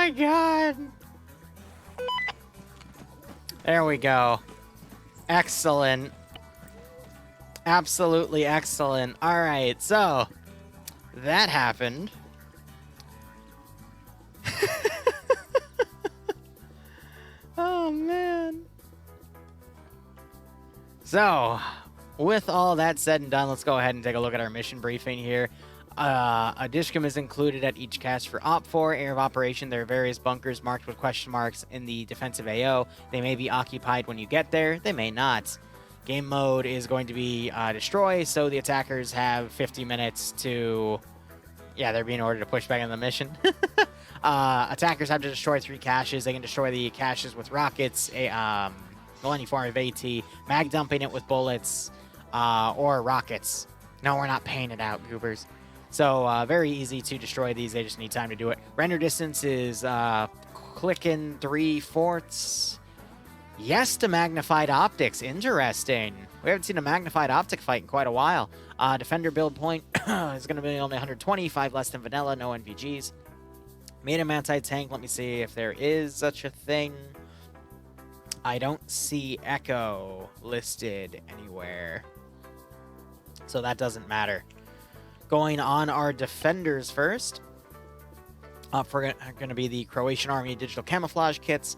my god! There we go. Excellent. Absolutely excellent. Alright, so that happened. Oh, man. So, with all that said and done, let's go ahead and take a look at our mission briefing here. A dishcom is included at each cast for Op 4, area of operation. There are various bunkers marked with question marks in the defensive AO. They may be occupied when you get there. They may not. Game mode is going to be destroy, so the attackers have 50 minutes to... Yeah, they're being ordered to push back on the mission. Attackers have to destroy 3 caches. They can destroy the caches with rockets, any form of AT, mag dumping it with bullets, or rockets. No, we're not paying it out, goobers. So, very easy to destroy these. They just need time to do it. Render distance is clicking 3/4. Yes to magnified optics. Interesting. We haven't seen a magnified optic fight in quite a while. Defender build point is going to be only 120, 5 less than vanilla, no NVGs. Medium anti-tank, let me see if there is such a thing. I don't see Echo listed anywhere, so that doesn't matter. Going on our defenders first. Up for going to be the Croatian Army digital camouflage kits.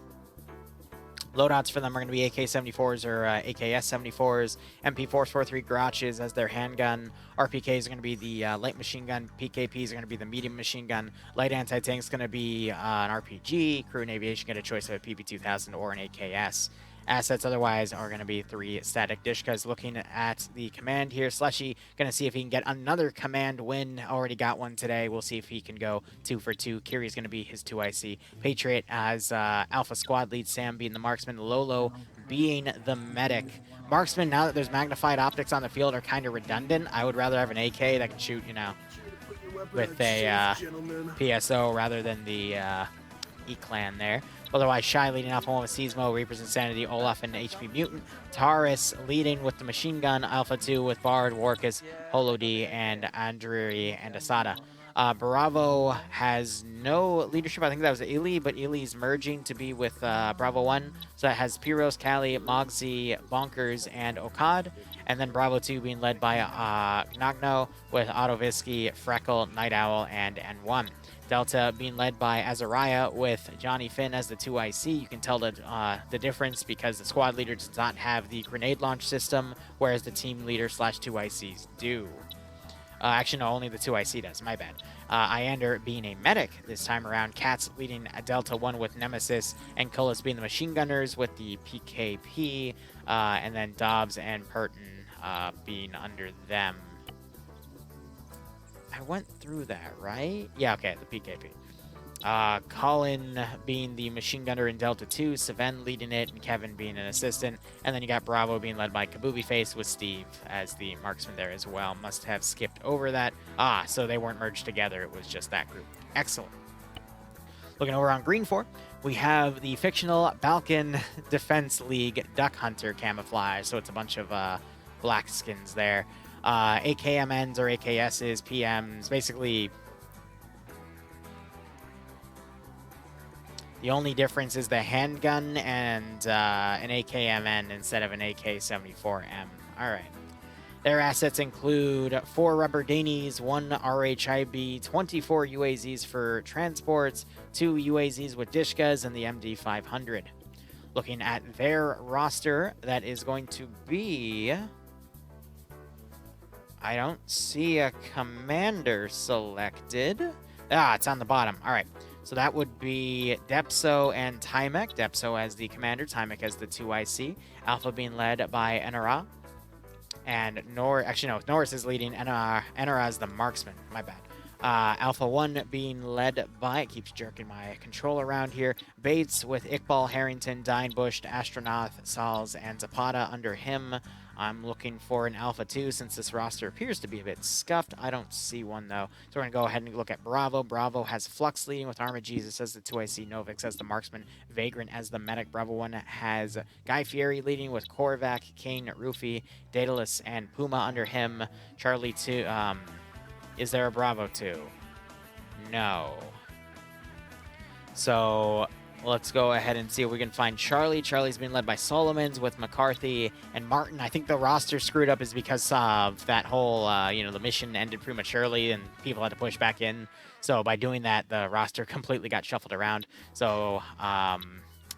Loadouts for them are going to be AK-74s or AKS-74s. MP-443 Garages as their handgun. RPKs are going to be the light machine gun. PKPs are going to be the medium machine gun. Light anti-tank is going to be an RPG. Crew and aviation get a choice of a PP-2000 or an AKS. Assets otherwise are going to be 3 static dishkas. Looking at the command here, Slushy going to see if he can get another command win. Already got one today. We'll see if he can go 2 for 2. Kiri's going to be his 2IC. Patriot as Alpha Squad lead, Sam being the marksman, Lolo being the medic. Marksman, now that there's magnified optics on the field, are kind of redundant. I would rather have an AK that can shoot, you know, with a PSO rather than the E-Clan there. Otherwise, Shy leading Alpha 1 with Seismo, Reaper's Insanity, Olaf, and HP Mutant. Taurus leading with the machine gun, Alpha 2 with Bard, Warkus, Holo D, and Andriri and Asada. Bravo has no leadership. I think that was Ili, but Ili's merging to be with Bravo 1. So that has Pyros, Kali, Mogsy, Bonkers, and Okad. And then Bravo 2 being led by Nagno with Autovisky, Freckle, Night Owl, and N1. Delta being led by Azariah with Johnny Finn as the 2IC. You can tell the difference because the squad leader does not have the grenade launch system, whereas the team leader / 2ICs do. Actually, no, only the 2IC does. My bad. Iander being a medic this time around. Katz leading Delta 1 with Nemesis, and Cullis being the machine gunners with the PKP, and then Dobbs and Purton being under them. I went through that, right? Yeah, okay, the PKP. Colin being the machine gunner in Delta 2, Saven leading it, and Kevin being an assistant. And then you got Bravo being led by Kabubi Face with Steve as the marksman there as well. Must have skipped over that. So they weren't merged together. It was just that group. Excellent. Looking over on Green 4, we have the fictional Balkan Defense League Duck Hunter camouflage. So it's a bunch of black skins there. AKMNs or AKSs, PMs, basically the only difference is the handgun and an AKMN instead of an AK-74M. All right. Their assets include 4 rubber Dainies, 1 RHIB, 24 UAZs for transports, 2 UAZs with dishkas, and the MD-500. Looking at their roster, that is going to be... I don't see a commander selected. It's on the bottom. All right. So that would be Depso and Tymek. Depso as the commander, Tymek as the 2IC. Alpha being led by Enara. And Norris is leading Enara as the marksman. My bad. Alpha 1 being led by, it keeps jerking my control around here, Bates with Iqbal, Harrington, Dinebush, Astronaut, Sals, and Zapata under him. I'm looking for an Alpha 2 since this roster appears to be a bit scuffed. I don't see one, though. So we're going to go ahead and look at Bravo. Bravo has Flux leading with Arma Jesus as the 2IC, Novix as the marksman, Vagrant as the medic. Bravo 1 has Guy Fieri leading with Korvac, Kane, Rufy, Daedalus, and Puma under him. Charlie 2... is there a Bravo 2? No. So let's go ahead and see if we can find Charlie. Charlie's being led by Solomons with McCarthy and Martin. I think the roster screwed up is because of that whole, the mission ended prematurely and people had to push back in. So by doing that, the roster completely got shuffled around. So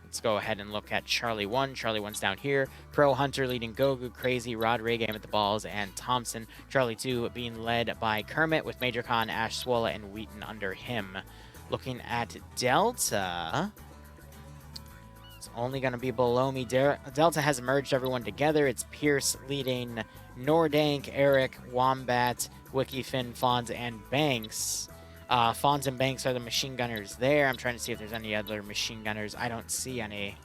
let's go ahead and look at Charlie 1. Charlie 1's down here. Pro Hunter leading Gogu, Crazy, Rod Game at the balls, and Thompson. Charlie 2 being led by Kermit with Major Khan, Ash Swola, and Wheaton under him. Looking at Delta, it's only going to be below me. Delta has merged everyone together. It's Pierce leading Nordank, Eric, Wombat, Wikifin, Fonz, and Banks. Fonz and Banks are the machine gunners there. I'm trying to see if there's any other machine gunners. I don't see any.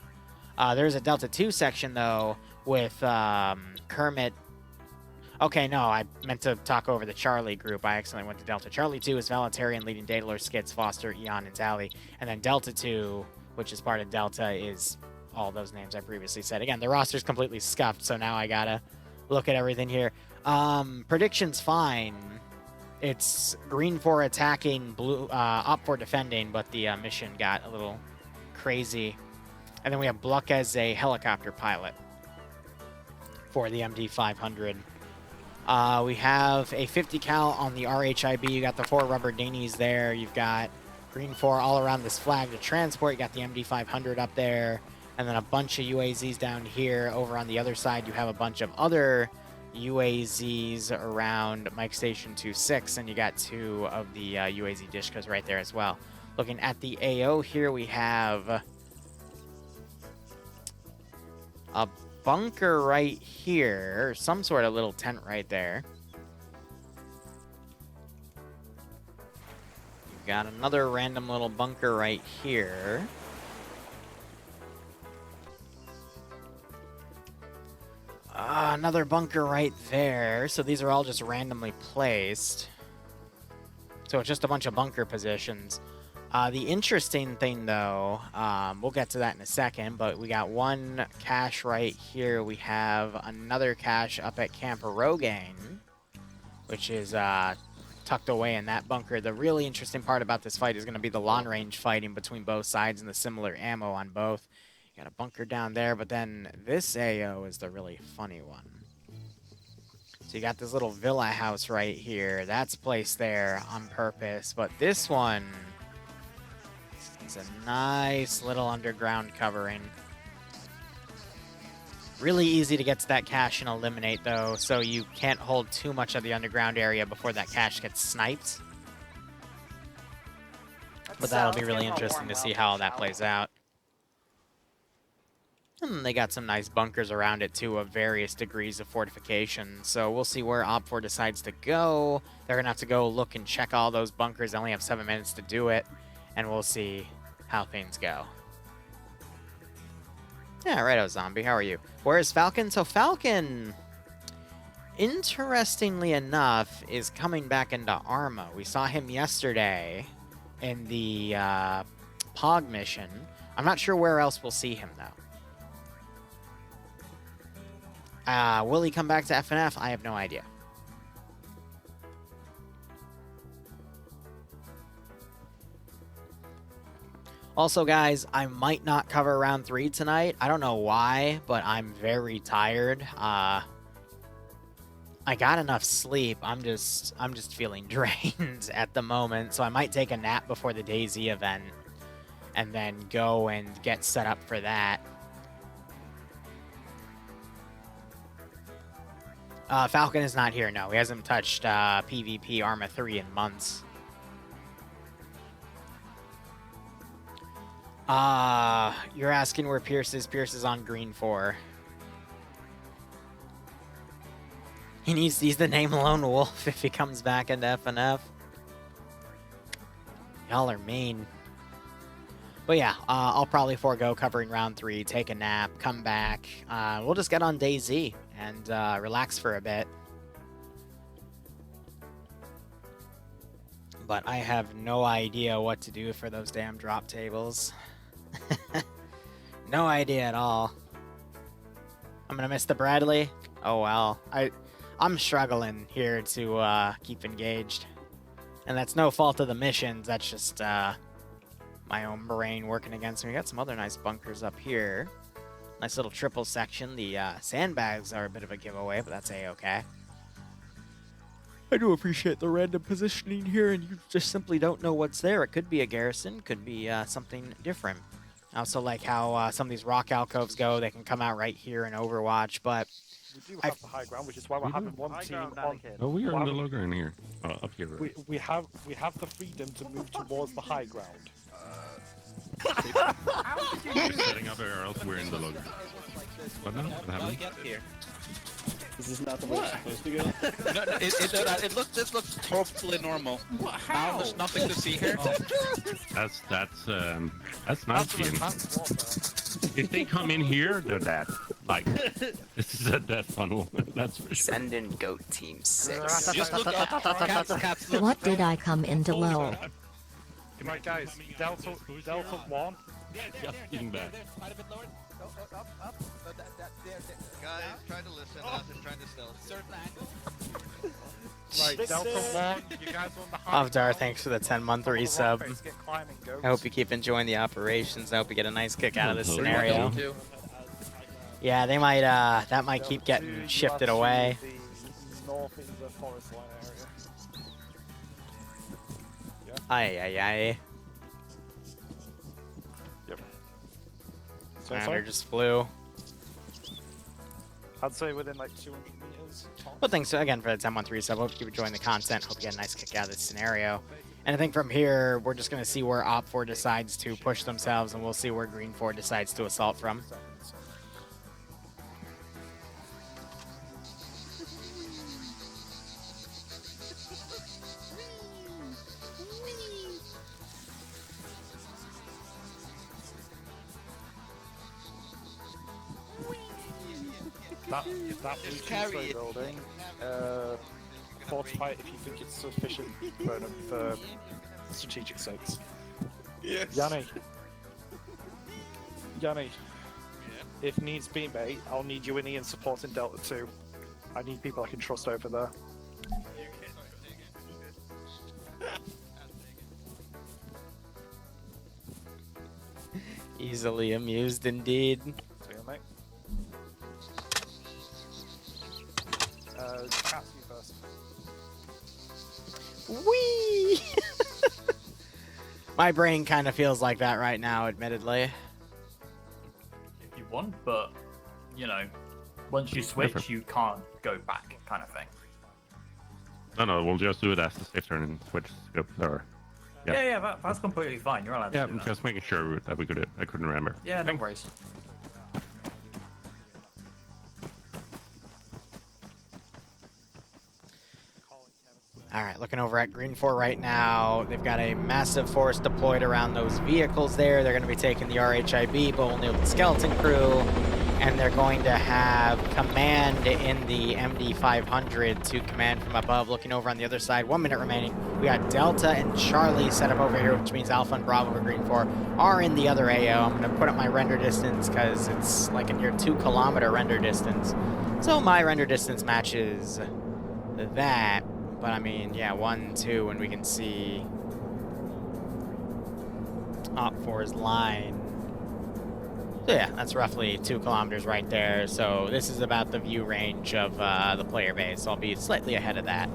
There's a Delta 2 section, though, with Kermit. Okay, no, I meant to talk over the Charlie group. I accidentally went to Delta. Charlie 2 is Valitarian leading Daedalor, Skits, Foster, Eon, and Tally. And then Delta 2, which is part of Delta, is all those names I previously said. Again, the roster's completely scuffed, so now I gotta look at everything here. Prediction's fine. It's green for attacking, blue up for defending, but the mission got a little crazy. And then we have Bluck as a helicopter pilot for the MD-500. We have a 50 cal on the RHIB. You got the 4 rubber dinghies there. You've got green 4 all around this flag to transport. You got the MD-500 up there. And then a bunch of UAZs down here. Over on the other side, you have a bunch of other UAZs around Mike Station 26. And you got 2 of the UAZ Dishkas right there as well. Looking at the AO here, we have a bunker right here, some sort of little tent right there. You've got another random little bunker right here. Another bunker right there. So these are all just randomly placed. So it's just a bunch of bunker positions. The interesting thing, though, we'll get to that in a second, but we got one cache right here. We have another cache up at Camp Rogaine, which is tucked away in that bunker. The really interesting part about this fight is going to be the long-range fighting between both sides and the similar ammo on both. You got a bunker down there, but then this AO is the really funny one. So you got this little villa house right here. That's placed there on purpose, but this one... it's a nice little underground covering. Really easy to get to that cache and eliminate, though, so you can't hold too much of the underground area before that cache gets sniped. But that'll be really interesting to see how that plays out. And they got some nice bunkers around it, too, of various degrees of fortification. So we'll see where Op4 decides to go. They're going to have to go look and check all those bunkers. They only have 7 minutes to do it. And we'll see how things go. Yeah, righto, Zombie. How are you? Where is Falcon? So Falcon, interestingly enough, is coming back into Arma. We saw him yesterday in the POG mission. I'm not sure where else we'll see him, though. Will he come back to FNF? I have no idea. Also, guys, I might not cover round 3 tonight. I don't know why, but I'm very tired. I got enough sleep. I'm just feeling drained at the moment, so I might take a nap before the DayZ event and then go and get set up for that. Falcon is not here, no. He hasn't touched PvP Arma 3 in months. You're asking where Pierce is. Pierce is on green 4. He's the name Lone Wolf if he comes back into FNF. Y'all are mean. But yeah, I'll probably forego covering round 3, take a nap, come back. We'll just get on DayZ and relax for a bit. But I have no idea what to do for those damn drop tables. No idea at all. I'm gonna miss the Bradley. Oh well. I'm struggling here to keep engaged. And that's no fault of the missions, that's just My own brain working against me. We got some other nice bunkers up here. Nice little triple section. The sandbags are a bit of a giveaway, but that's a-okay. I do appreciate the random positioning here, and you just simply don't know what's there. It could be a garrison, could be something different. I also like how some of these rock alcoves go. They can come out right here in Overwatch, but we do have the high ground, which is why we're having one team on. Oh, we are in the low ground here. Up here. We have the freedom to move towards the high ground. Setting up here, or else we're in the low ground. What now? What happened? Get here. This is not the way it's supposed to go. No, this looks totally normal. How? There's nothing to see here. That's nice. If they come in here, they're dead. Like, this is a dead funnel. That's for sure. send in Goat Team 6. Just look up. Cats, look. What did I come into low? Right, guys. Delta 1. Just getting back. Guys, try to listen. I was just trying to stealth. Right, Delta 1. You guys on the high Avdar, ground. thanks for the 10-month resub. Get climbing, goats. I hope you keep enjoying the operations. I hope you get a nice kick out of this Totally. scenario. Too. Yeah, they might, that might keep Delta getting 2, you shifted are to away. the north in the forest line area. Aye. So Commander just flew. I'd say within like 200 meters. Well, thanks again for the 10-month resub. Hope you keep enjoying the content. Hope you get a nice kick out of this scenario. And I think from here, we're just going to see where Op4 decides to push themselves, and we'll see where Green 4 decides to assault from. That blue two-story building, fortify it if you think it's sufficient for strategic sakes. Yes. Yanni, if needs be, mate, I'll need you and Ian supporting Delta 2. I need people I can trust over there. Easily amused indeed. See you, mate. Cats, you first. Whee! My brain kind of feels like that right now, admittedly. If you want, but you know, once you switch, you can't go back, kind of thing. No, we'll just do it as the safe turn and switch scope. Or Yeah, that's completely fine. You're allowed yeah, to do I'm that. just making sure that we could. I couldn't remember. Yeah, no worries. All right, looking over at Green 4 right now. They've got a massive force deployed around those vehicles there. They're going to be taking the RHIB, but only with the skeleton crew. And they're going to have command in the MD-500 to command from above. Looking over on the other side, 1 minute remaining. We got Delta and Charlie set up over here, which means Alpha and Bravo for Green 4 are in the other AO. I'm going to put up my render distance because it's like a near 2-kilometer render distance. So my render distance matches that. But I mean, yeah, 1, 2, and we can see Op4's line. So yeah, that's roughly 2 kilometers right there. So this is about the view range of the player base. So I'll be slightly ahead of that.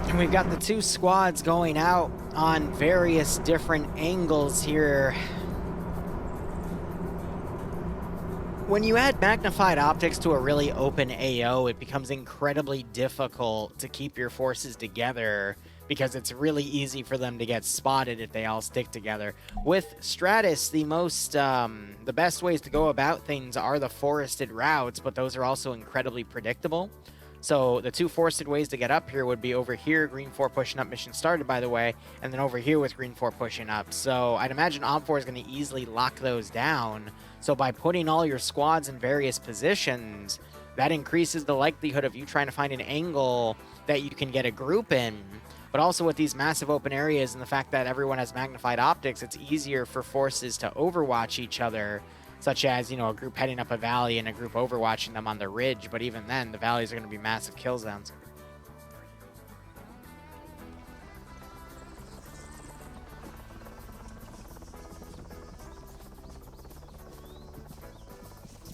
And we've got the 2 squads going out on various different angles here. When you add magnified optics to a really open AO, it becomes incredibly difficult to keep your forces together because it's really easy for them to get spotted if they all stick together. With Stratis, the best ways to go about things are the forested routes, but those are also incredibly predictable. So the 2 forested ways to get up here would be over here, Green 4 pushing up, mission started by the way, and then over here with Green 4 pushing up. So I'd imagine Op4 is going to easily lock those down. So by putting all your squads in various positions, that increases the likelihood of you trying to find an angle that you can get a group in. But also with these massive open areas and the fact that everyone has magnified optics, it's easier for forces to overwatch each other such as, you know, a group heading up a valley and a group overwatching them on the ridge. But even then, the valleys are going to be massive kill zones.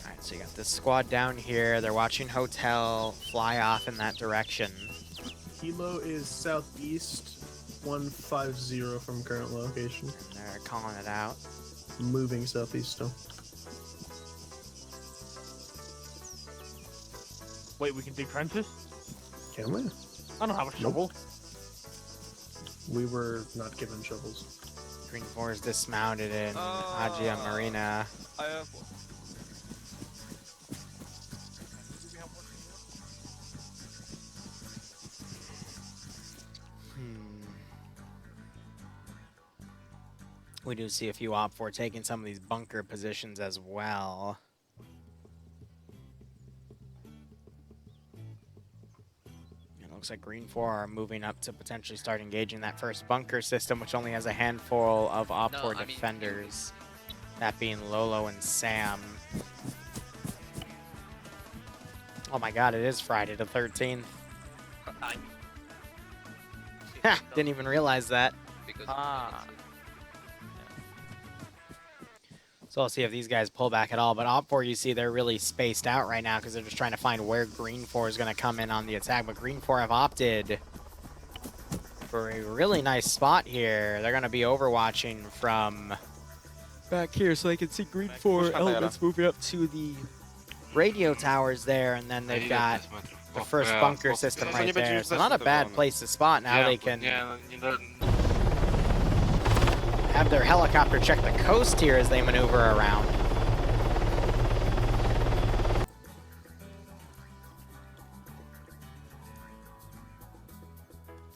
All right, so you got this squad down here. They're watching Hotel fly off in that direction. Kilo is southeast 150 from current location. They're calling it out. Moving southeast still. Wait, we can do trenches? Can we? I don't have a shovel. We were not given shovels. Green 4 is dismounted in Agia Marina. I have one. We do see a few Op4 taking some of these bunker positions as well. It looks like Green 4 are moving up to potentially start engaging that first bunker system, which only has a handful of Op4 defenders. That being Lolo and Sam. Oh my god, it is Friday the 13th. Ha! Didn't even realize that. So we'll see if these guys pull back at all. But Op4, you see, they're really spaced out right now because they're just trying to find where Green 4 is going to come in on the attack. But Green 4 have opted for a really nice spot here. They're going to be overwatching from back here so they can see Green 4 elements moving up to the radio towers there. And then they've got the first bunker system right there. So not a bad place to spot. Now they can have their helicopter check the coast here as they maneuver around.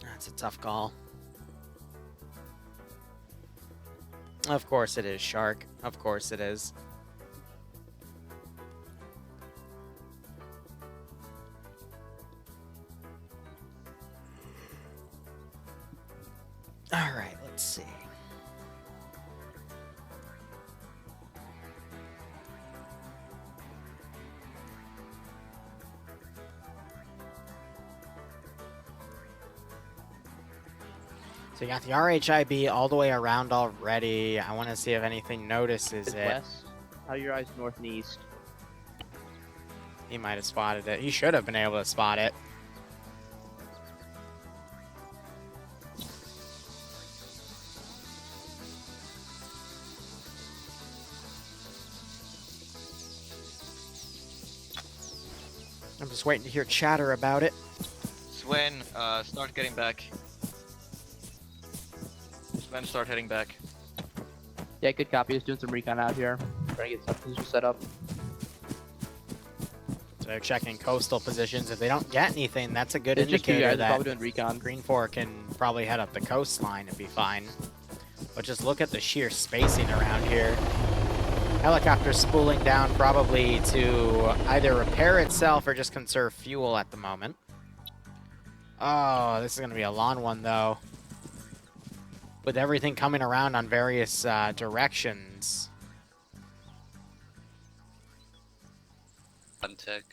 That's a tough call. Of course it is, Shark. Of course it is. All right, let's see. So you got the RHIB all the way around already. I want to see if anything notices It's it. west. How are your eyes north and east? He might have spotted it. He should have been able to spot it. I'm just waiting to hear chatter about it. Sven, start getting back. Sven, start heading back. Yeah, good copy. Just doing some recon out here. Trying to get some position set up. So they're checking coastal positions. If they don't get anything, that's a good It's just two indicator guys that probably doing recon. Green 4 can probably head up the coastline and be fine. But just look at the sheer spacing around here. Helicopter spooling down probably to either repair itself or just conserve fuel at the moment. Oh, this is going to be a long one, though. With everything coming around on various directions. Untech.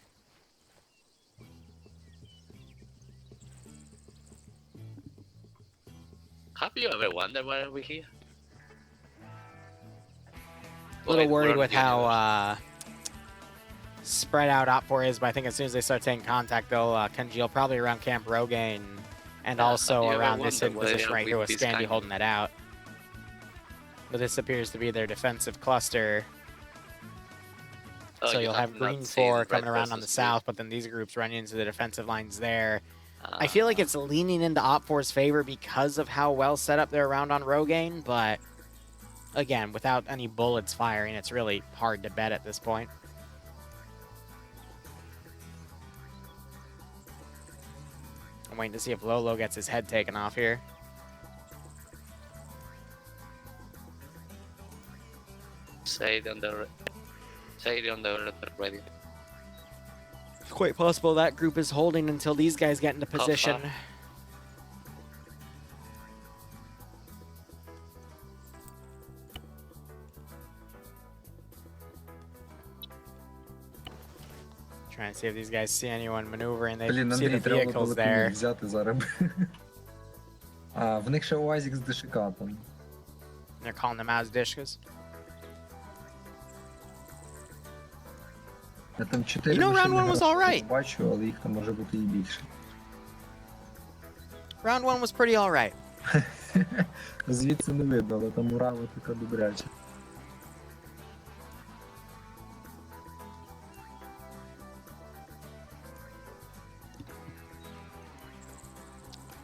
Have you ever wondered why are we here? A little Like, worried we're with the universe. how spread out Op4 is, but I think as soon as they start taking contact, they'll congeal probably around Camp Rogaine and Yeah, also have you ever around this wondered why position right here with we've Scandy kind holding it out. But this appears to be their defensive cluster. Oh, So you you'll have not Green seen 4 Red coming around on the versus south, but then these groups run into the defensive lines there. Blue? I feel like it's leaning into Op4's favor because of how well set up they're around on Rogaine, but again, without any bullets firing, it's really hard to bet at this point. I'm waiting to see if Lolo gets his head taken off here. Say it on the radio. It's quite possible that group is holding until these guys get into position. far? see if these guys see anyone maneuvering. They Блін, see the Андрій, треба було vehicles телефон there. взяти зараз. А, в них ще УАЗик з ДШК там. They're calling them out as Dishkas. Я там 4 You know, round машини one was грошей alright. бачу, але їх там може бути і більше. Round one was pretty alright. Звідси не видно, але там урава така добряча.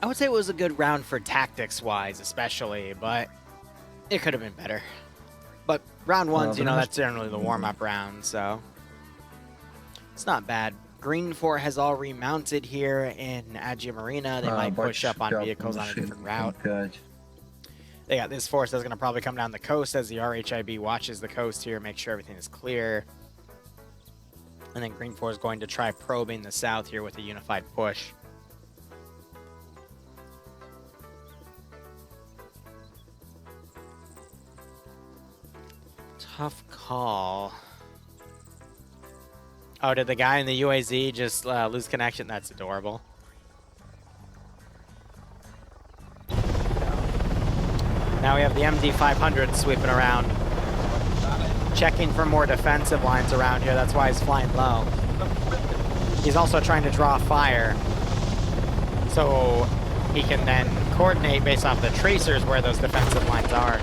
I would say it was a good round for tactics-wise, especially, but it could have been better. But round one's, you know, that's generally the warm-up round, so it's not bad. Green 4 has all remounted here in Agia Marina. They might push up on vehicles on a different route. They got this force that's going to probably come down the coast as the RHIB watches the coast here, make sure everything is clear. And then Green 4 is going to try probing the south here with a unified push. Tough call. Oh, did the guy in the UAZ just lose connection? That's adorable. Now we have the MD500 sweeping around. Checking for more defensive lines around here. That's why he's flying low. He's also trying to draw fire. So he can then coordinate based off the tracers where those defensive lines are.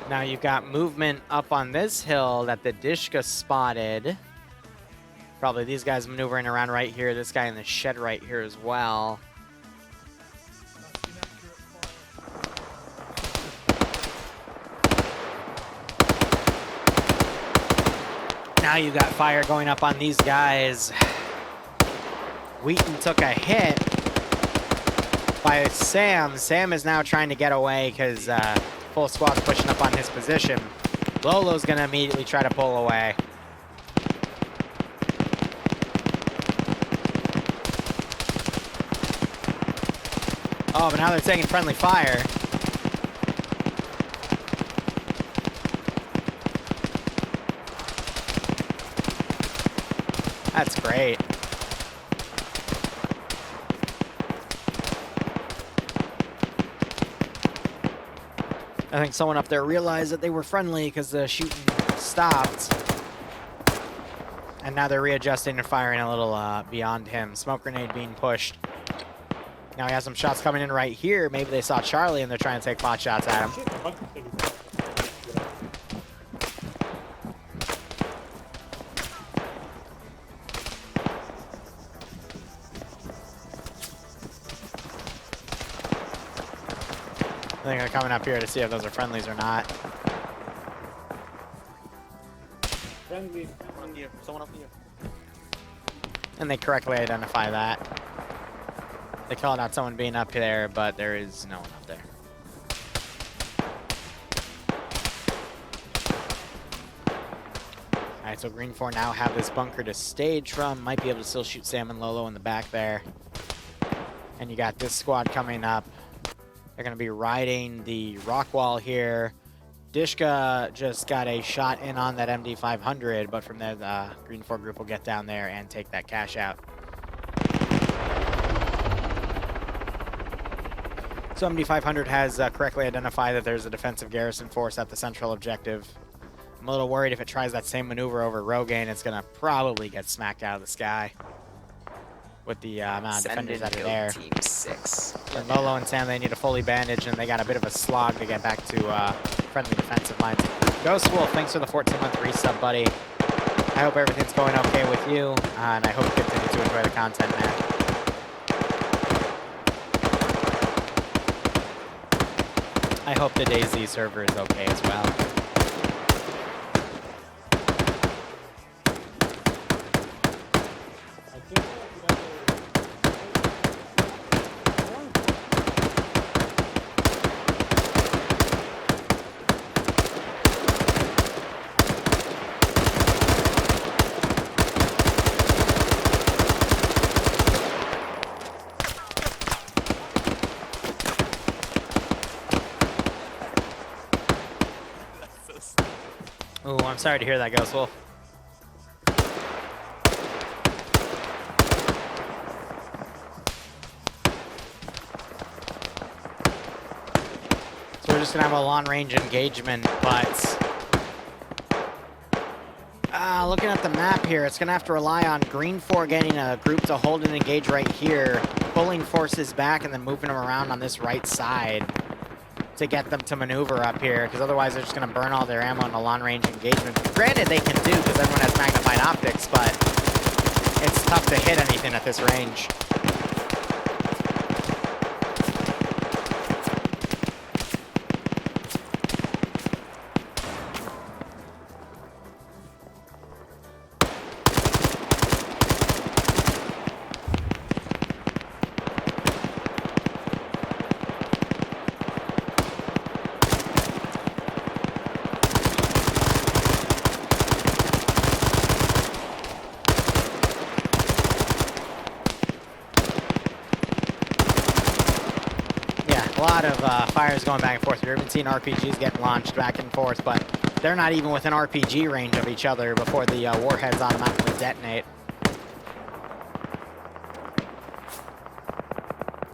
Now you've got movement up on this hill that the Dishka spotted. Probably these guys maneuvering around right here. This guy in the shed right here as well. Now you got fire going up on these guys. Wheaton took a hit by Sam. Sam is now trying to get away because full squad's pushing up on his position. Lolo's going to immediately try to pull away. Oh, but now they're taking friendly fire. That's great. I think someone up there realized that they were friendly because the shooting stopped. And now they're readjusting and firing a little beyond him. Smoke grenade being pushed. Now he has some shots coming in right here. Maybe they saw Charlie and they're trying to take pot shots at him. I think they're coming up here to see if those are friendlies or not. Friendly. Someone up here. And they correctly identify that. They called out someone being up there, but there is no one up there. Alright, so Green 4 now have this bunker to stage from. Might be able to still shoot Sam and Lolo in the back there. And you got this squad coming up. They're going to be riding the rock wall here. Dishka just got a shot in on that MD500, but from there, the Green 4 group will get down there and take that cash out. So MD500 has correctly identified that there's a defensive garrison force at the central objective. I'm a little worried if it tries that same maneuver over Rogaine, it's going to probably get smacked out of the sky with the amount of defenders that are there. Team 6. And Lolo and Sam, they need a fully bandage, and they got a bit of a slog to get back to friendly defensive lines. Ghost Wolf, thanks for the 14-month resub, buddy. I hope everything's going okay with you, and I hope you continue to enjoy the content, man. I hope the DayZ server is okay as well. Oh, I'm sorry to hear that, Ghost Wolf. So we're just gonna have a long-range engagement, but looking at the map here, it's gonna have to rely on Green 4 getting a group to hold and engage right here, pulling forces back and then moving them around on this right side to get them to maneuver up here, because otherwise they're just gonna burn all their ammo in a long-range engagement. Granted, they can do, because everyone has magnified optics, but it's tough to hit anything at this range. A lot of fires going back and forth. We've been seeing RPGs getting launched back and forth, but they're not even within RPG range of each other before the warheads automatically detonate.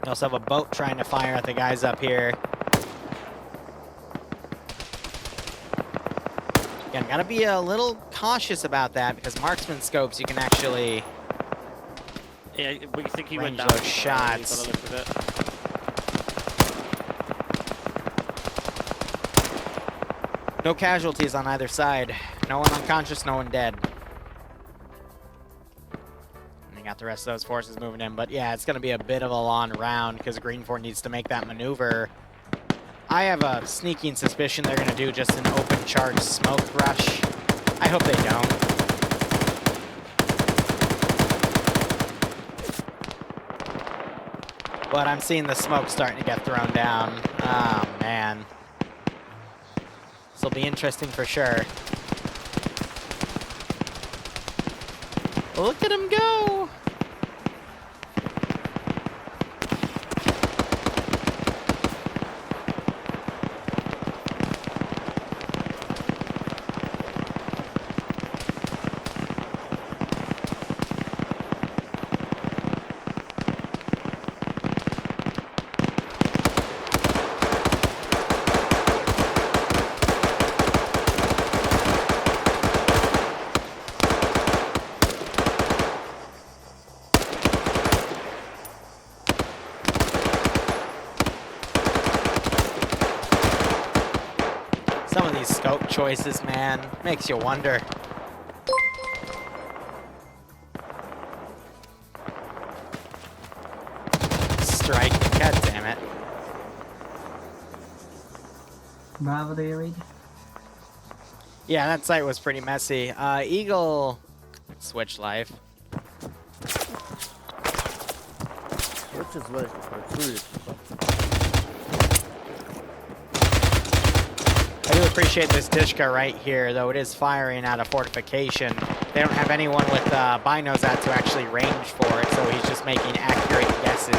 We also have a boat trying to fire at the guys up here. Again, gotta be a little cautious about that, because marksman scopes, you can actually we think he went range down. those shots. You've got to live with it. No casualties on either side. No one unconscious, no one dead. And they got the rest of those forces moving in. But yeah, it's going to be a bit of a long round because Green 4 needs to make that maneuver. I have a sneaking suspicion they're going to do just an open charge smoke rush. I hope they don't. But I'm seeing the smoke starting to get thrown down. Oh, man. This will be interesting for sure. Look at him go! Some of these scope choices, man, makes you wonder. Strike, god damn it. Bravo, do you read? Yeah, that site was pretty messy. Eagle, switch life. Which is like I do appreciate this Dishka right here, though it is firing out of fortification. They don't have anyone with binos out to actually range for it, so he's just making accurate guesses.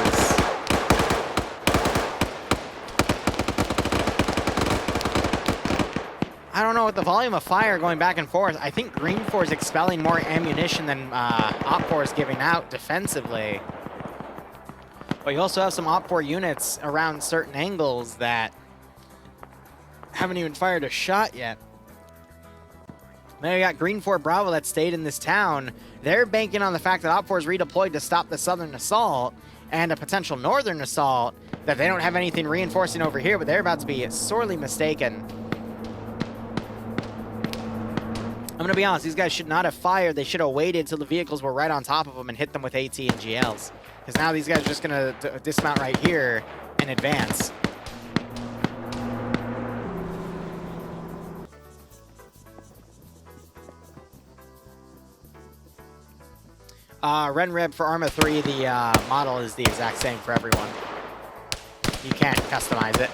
I don't know, with the volume of fire going back and forth, I think Green 4 is expelling more ammunition than Op 4 is giving out defensively. But you also have some Op 4 units around certain angles that haven't even fired a shot yet. Then we got Green 4 Bravo that stayed in this town. They're banking on the fact that Op 4 is redeployed to stop the southern assault and a potential northern assault, that they don't have anything reinforcing over here, but they're about to be sorely mistaken. I'm going to be honest, these guys should not have fired. They should have waited till the vehicles were right on top of them and hit them with AT and GLs. Because now these guys are just going to dismount right here and advance. Renreb for Arma 3, the model is the exact same for everyone. You can't customize it.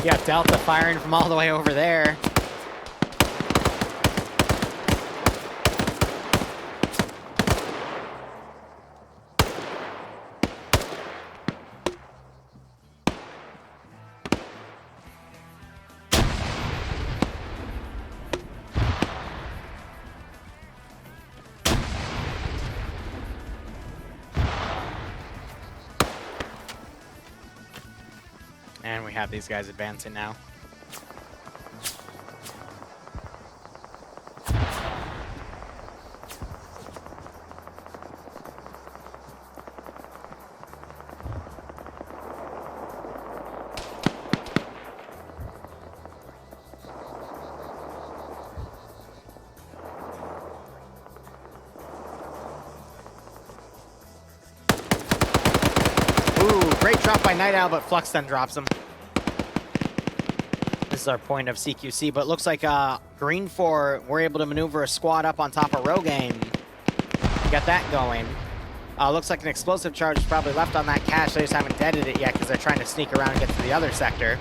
You got Delta firing from all the way over there. we have these guys advancing now. Great drop by Night Owl, but Flux then drops him. This is our point of CQC, but it looks like Green 4 were able to maneuver a squad up on top of Rogaine. Got that going. Looks like an explosive charge is probably left on that cache. They just haven't deaded it yet because they're trying to sneak around and get to the other sector.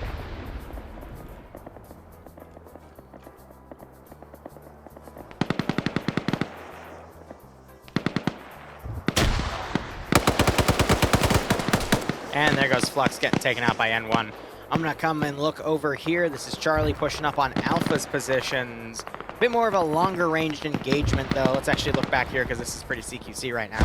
And there goes Flux getting taken out by N1. I'm going to come and look over here. This is Charlie pushing up on Alpha's positions. A bit more of a longer ranged engagement, though. Let's actually look back here because this is pretty CQC right now.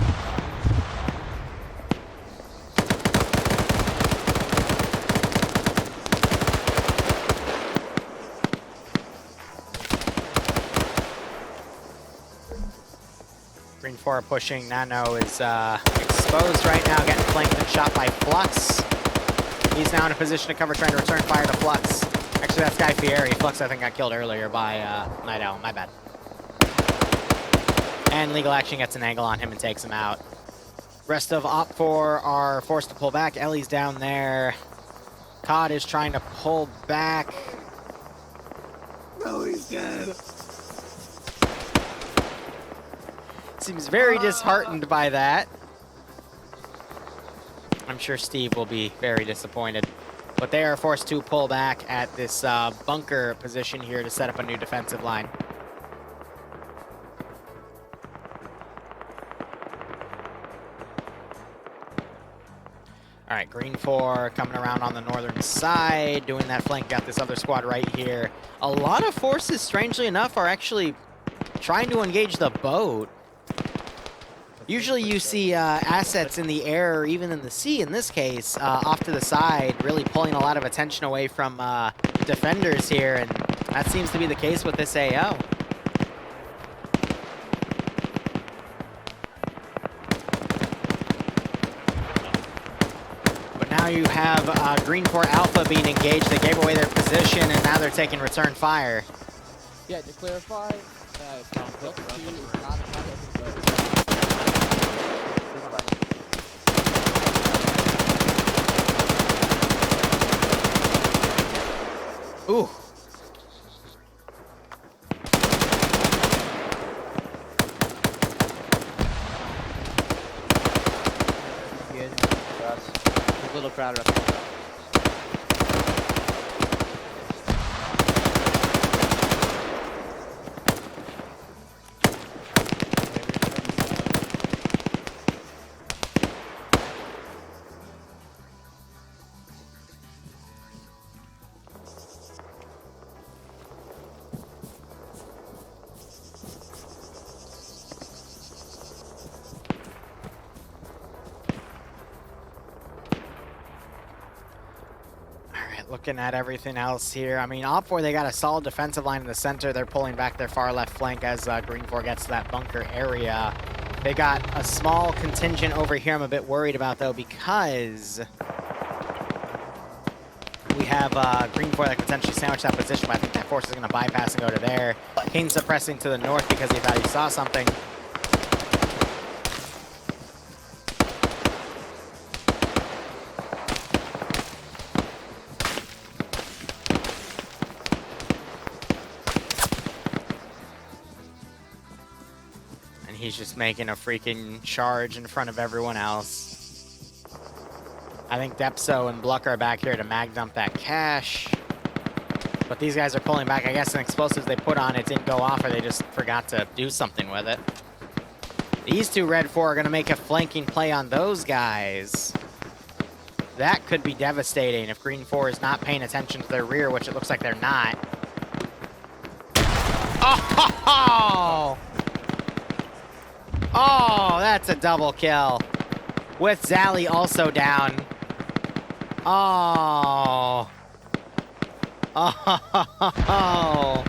Green 4 pushing. Nano is exposed right now, getting flanked and shot by Flux. He's now in a position to cover, trying to return fire to Flux. Actually, that's Guy Fieri. Flux, I think, got killed earlier by Night Owl. My bad. And Legal Action gets an angle on him and takes him out. Rest of Op 4 are forced to pull back. Ellie's down there. Todd is trying to pull back. No, he's dead. Seems very disheartened by that. I'm sure Steve will be very disappointed. But they are forced to pull back at this bunker position here to set up a new defensive line. All right, Green 4 coming around on the northern side, doing that flank. Got this other squad right here. A lot of forces, strangely enough, are actually trying to engage the boat. Usually you see assets in the air or even in the sea, in this case, off to the side, really pulling a lot of attention away from defenders here, and that seems to be the case with this AO. But now you have Green 4 Alpha being engaged. They gave away their position, and now they're taking return fire. Yeah, to clarify, Book 2 is not a kind of boat. Ooh. Good. There's a little crowd up there. Looking at everything else here. I mean, Op 4, they got a solid defensive line in the center. They're pulling back their far left flank as Green 4 gets to that bunker area. They got a small contingent over here I'm a bit worried about, though, because we have Green 4 that could potentially sandwich that position, but I think that force is going to bypass and go to there. Kane suppressing to the north because he thought he saw something. He's just making a freaking charge in front of everyone else. I think Depso and Bluck are back here to mag dump that cache. But these guys are pulling back. I guess an explosives they put on it didn't go off, or they just forgot to do something with it. These two Red 4 are going to make a flanking play on those guys. That could be devastating if Green 4 is not paying attention to their rear, which it looks like they're not. Oh! Oh, that's a double kill. With Zally also down. Oh. Oh.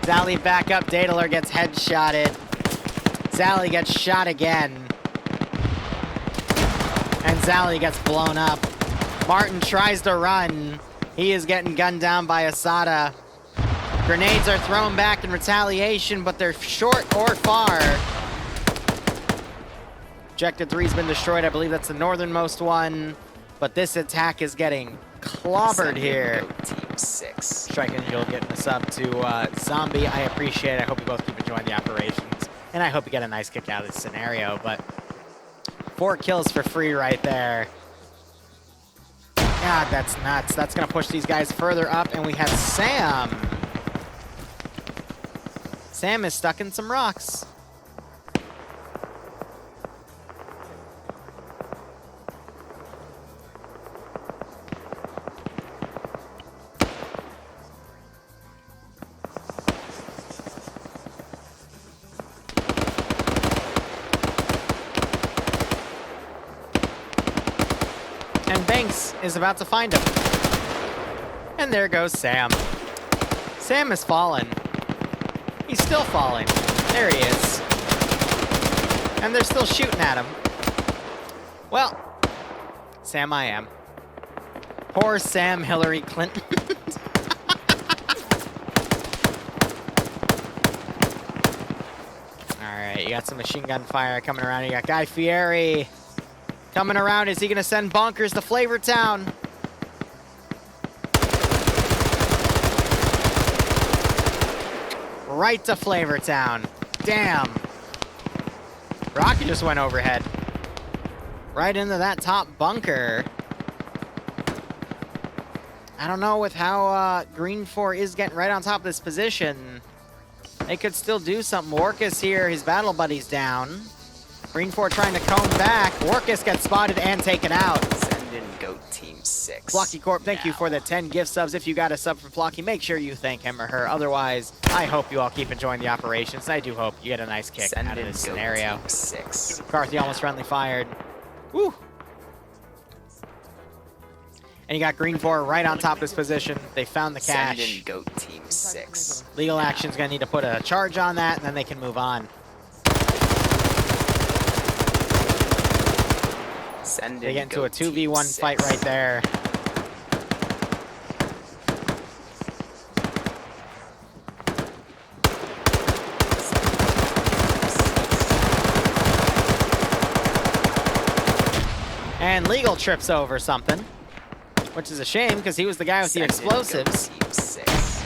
Zally back up. Daedalur gets headshotted. Zally gets shot again. And Zally gets blown up. Martin tries to run. He is getting gunned down by Asada. Grenades are thrown back in retaliation, but they're short or far. Objective 3's been destroyed. I believe that's the northernmost one. But this attack is getting clobbered here. Team 6. Striking Angel getting us up to Zombie. I appreciate it. I hope you both keep enjoying the operations. And I hope you get a nice kick out of this scenario. But 4 kills for free right there. God, that's nuts. That's going to push these guys further up. And we have Sam. Sam is stuck in some rocks. And Banks is about to find him. And there goes Sam. Sam has fallen. He's still falling. There he is. And they're still shooting at him. Well, Sam I am. Poor Sam Hillary Clinton. Alright, you got some machine gun fire coming around. You got Guy Fieri coming around. Is he going to send Bonkers to Flavor Town? Right to Flavor Town. Damn. Rocket just went overhead. Right into that top bunker. I don't know with how Green 4 is getting right on top of this position. They could still do something. Orcus here, his battle buddy's down. Green 4 trying to comb back. Orcus gets spotted and taken out. Send in Goat Team 6. Flocky Corp, thank you for the 10 gift subs. If you got a sub from Flocky, make sure you thank him or her. Otherwise, I hope you all keep enjoying the operations. I do hope you get a nice kick Send out of in this Goat scenario. Team 6. McCarthy almost friendly fired. Woo! And you got Green 4 right on top of this position. They found the cash. Send in Goat Team 6. Legal Action's gonna need to put a charge on that, and then they can move on. Send They in get into a Goat Team 2v1 6. fight right there. And Legal trips over something, which is a shame because he was the guy with the explosives. Team 6.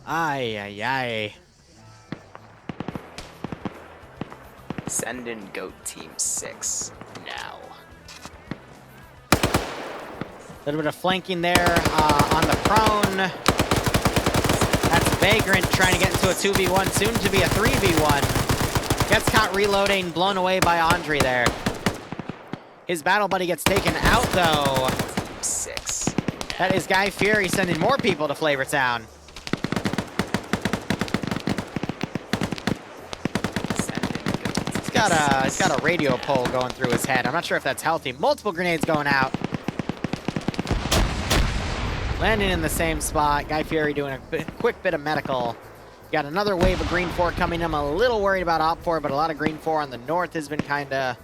Ay, ay, ay. Send in Goat Team 6 now. A little bit of flanking there on the prone. That's Vagrant trying to get into a 2v1, soon to be a 3v1. Gets caught reloading, blown away by Andre there. His battle buddy gets taken out, though. Team 6. That is Guy Fieri sending more people to Flavor Town. He's got a radio pole going through his head. I'm not sure if that's healthy. Multiple grenades going out. Landing in the same spot. Guy Fieri doing a quick bit of medical. Got another wave of Green 4 coming. I'm a little worried about Op 4, but a lot of Green 4 on the north has been kind of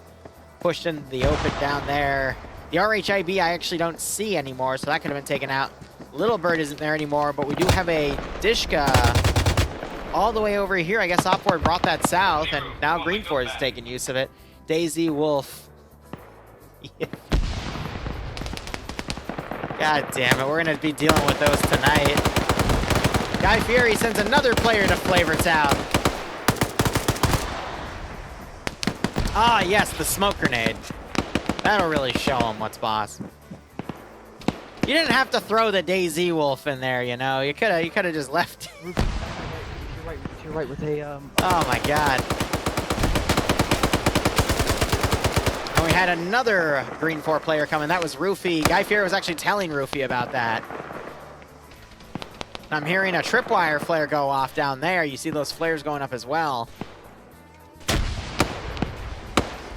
pushed into the open down there. The RHIB I actually don't see anymore, so that could have been taken out. Little Bird isn't there anymore, but we do have a Dishka all the way over here. I guess Op 4 brought that south, and now Green 4 is taking use of it. Daisy Wolf. God damn it, we're going to be dealing with those tonight. Guy Fieri sends another player to Flavor Town. Ah, yes, the smoke grenade. That'll really show him what's boss. You didn't have to throw the Daisy Wolf in there, you know. You could have just left. You're right with a Oh my god. And we had another Green 4 player coming. That was Roofy. Guy Fieri was actually telling Roofy about that. I'm hearing a tripwire flare go off down there. You see those flares going up as well.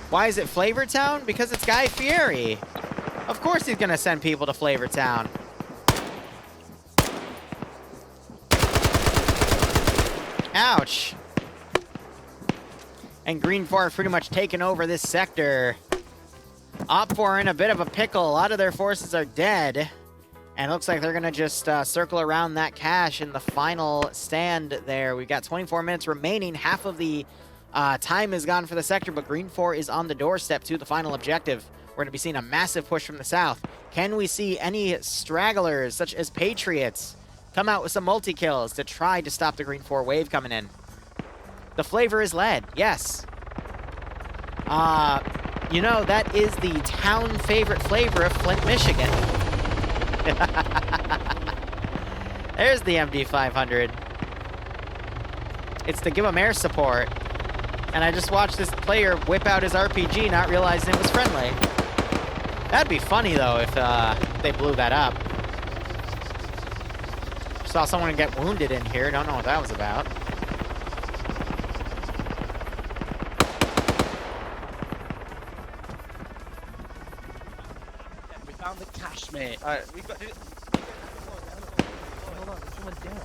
Why is it Flavortown? Because it's Guy Fieri. Of course he's gonna send people to Flavortown. Ouch. And Green 4 have pretty much taken over this sector. Op 4 are in a bit of a pickle. A lot of their forces are dead. And it looks like they're going to just circle around that cache in the final stand there. We've got 24 minutes remaining. Half of the time is gone for the sector, but Green 4 is on the doorstep to the final objective. We're going to be seeing a massive push from the south. Can we see any stragglers, such as Patriots, come out with some multi-kills to try to stop the Green 4 wave coming in? The flavor is lead, yes. You know, that is the town favorite flavor of Flint, Michigan. There's the MD500. It's to give him air support. And I just watched this player whip out his RPG, not realizing it was friendly. That'd be funny, though, if they blew that up. Saw someone get wounded in here. Don't know what that was about. We found the cache, mate. Alright, we've got to... Hold on, there's someone down.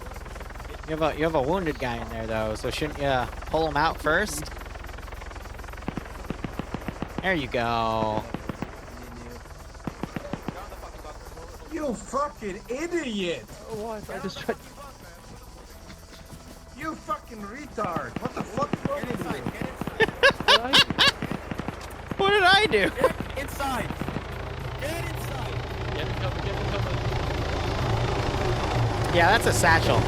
You have a wounded guy in there, though, so shouldn't you pull him out first? There you go. You fucking idiot! Oh, I just tried. You fucking retard! What the fuck is wrong with you? What did I do? Get inside! Get inside! Get it covered, get it covered. Yeah, that's a satchel.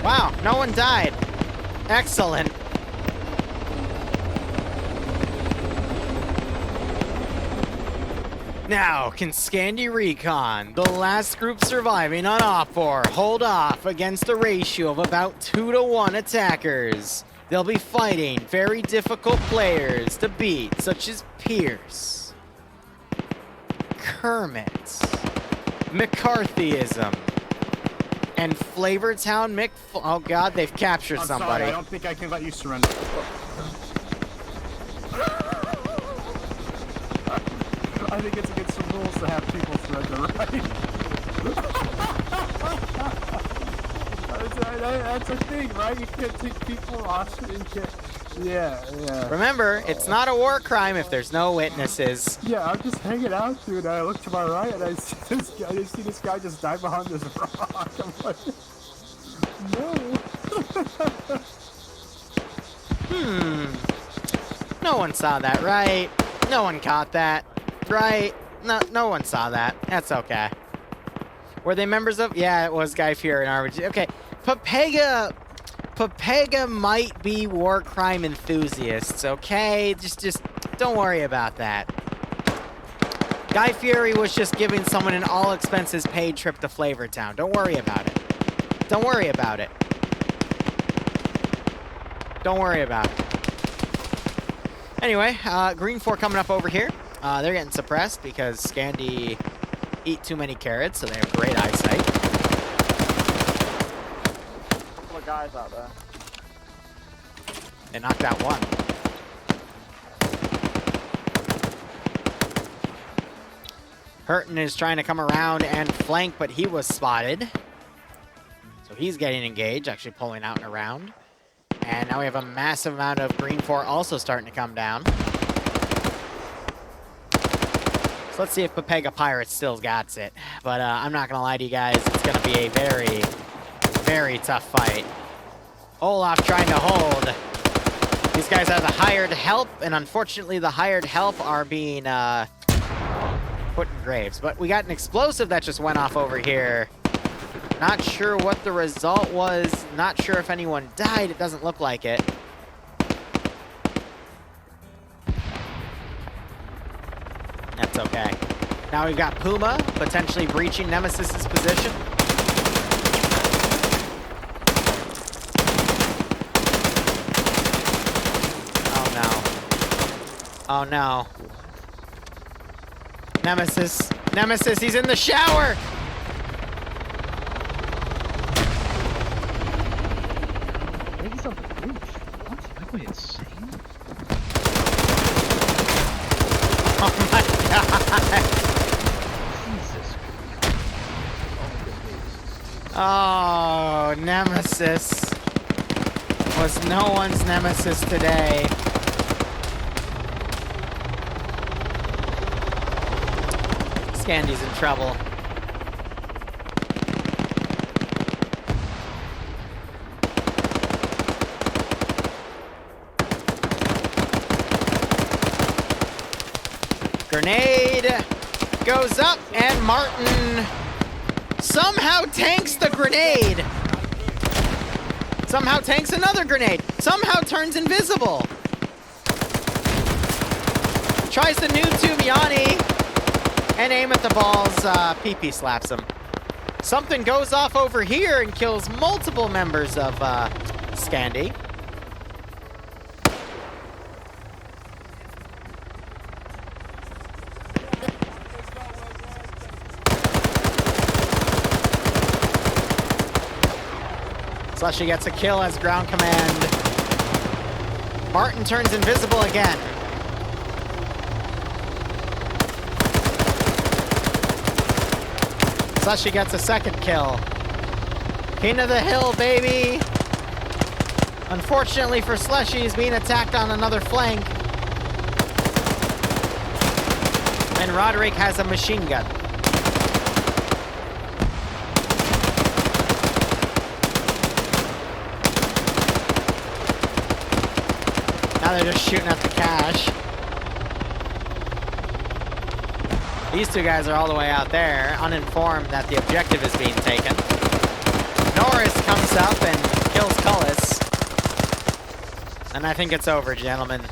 Wow, no one died. Excellent. Now, can Scandi Recon, the last group surviving on Op4, hold off against a ratio of about 2-to-1 attackers? They'll be fighting very difficult players to beat, such as Pierce, Kermit, McCarthyism, and Flavortown oh god, they've captured somebody. Sorry, I don't think I can let you surrender. I think it's against the rules to have people surrender, right? That's a thing, right? You can't take people off and can't... Yeah. Remember, it's not a war crime if there's no witnesses. Yeah, I'm just hanging out, dude. I look to my right and I see this guy just die behind this rock. I'm like, no. No one saw that, right? No one caught that, right? No one saw that. That's okay. Were they members of? Yeah, it was Guy Fieri and RBG. Okay, Papega might be war crime enthusiasts, okay? Just don't worry about that. Guy Fieri was just giving someone an all expenses paid trip to Flavortown. Don't worry about it. Don't worry about it. Don't worry about it. Anyway, Green 4 coming up over here. They're getting suppressed because Scandi eat too many carrots, so they have great eyesight. Couple of guys out there. They knocked out one. Hurton is trying to come around and flank, but he was spotted. So he's getting engaged, actually pulling out and around. And now we have a massive amount of Green 4 also starting to come down. So let's see if Papega Pirates still got it. But I'm not going to lie to you guys, it's going to be a very, very tough fight. Olaf trying to hold. These guys are the hired help, and unfortunately the hired help are being put in graves. But we got an explosive that just went off over here. Not sure what the result was. Not sure if anyone died. It doesn't look like it. That's okay. Now we've got Puma potentially breaching Nemesis's position. Oh no. Oh no. Nemesis. Nemesis, he's in the shower! I think he's on the roof. What? Am I going insane? Oh my god! Jesus. Oh, Nemesis was no one's nemesis today. Scandy's in trouble. Grenade goes up, and Martin somehow tanks the grenade. Somehow tanks another grenade. Somehow turns invisible. Tries to noob tube Yanni and aim at the balls. PP slaps him. Something goes off over here and kills multiple members of Scandy. Slushy gets a kill as ground command. Martin turns invisible again. Slushy gets a second kill. King of the hill, baby. Unfortunately for Slushy, he's being attacked on another flank. And Roderick has a machine gun. Now they're just shooting at the cache. These two guys are all the way out there, uninformed that the objective is being taken. Norris comes up and kills Cullis. And I think it's over, gentlemen.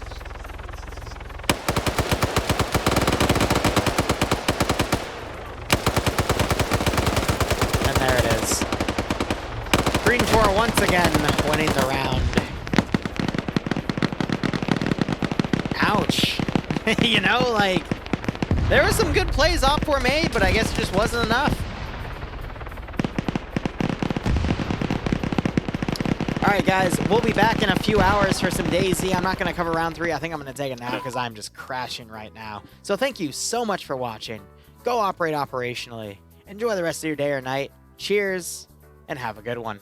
And there it is. Green 4 once again winning the round. Ouch. You know, like, there were some good plays Op4 made, but I guess it just wasn't enough. Alright guys, we'll be back in a few hours for some DayZ. I'm not going to cover round 3. I think I'm going to take it now because I'm just crashing right now. So thank you so much for watching. Go operate operationally. Enjoy the rest of your day or night. Cheers, and have a good one.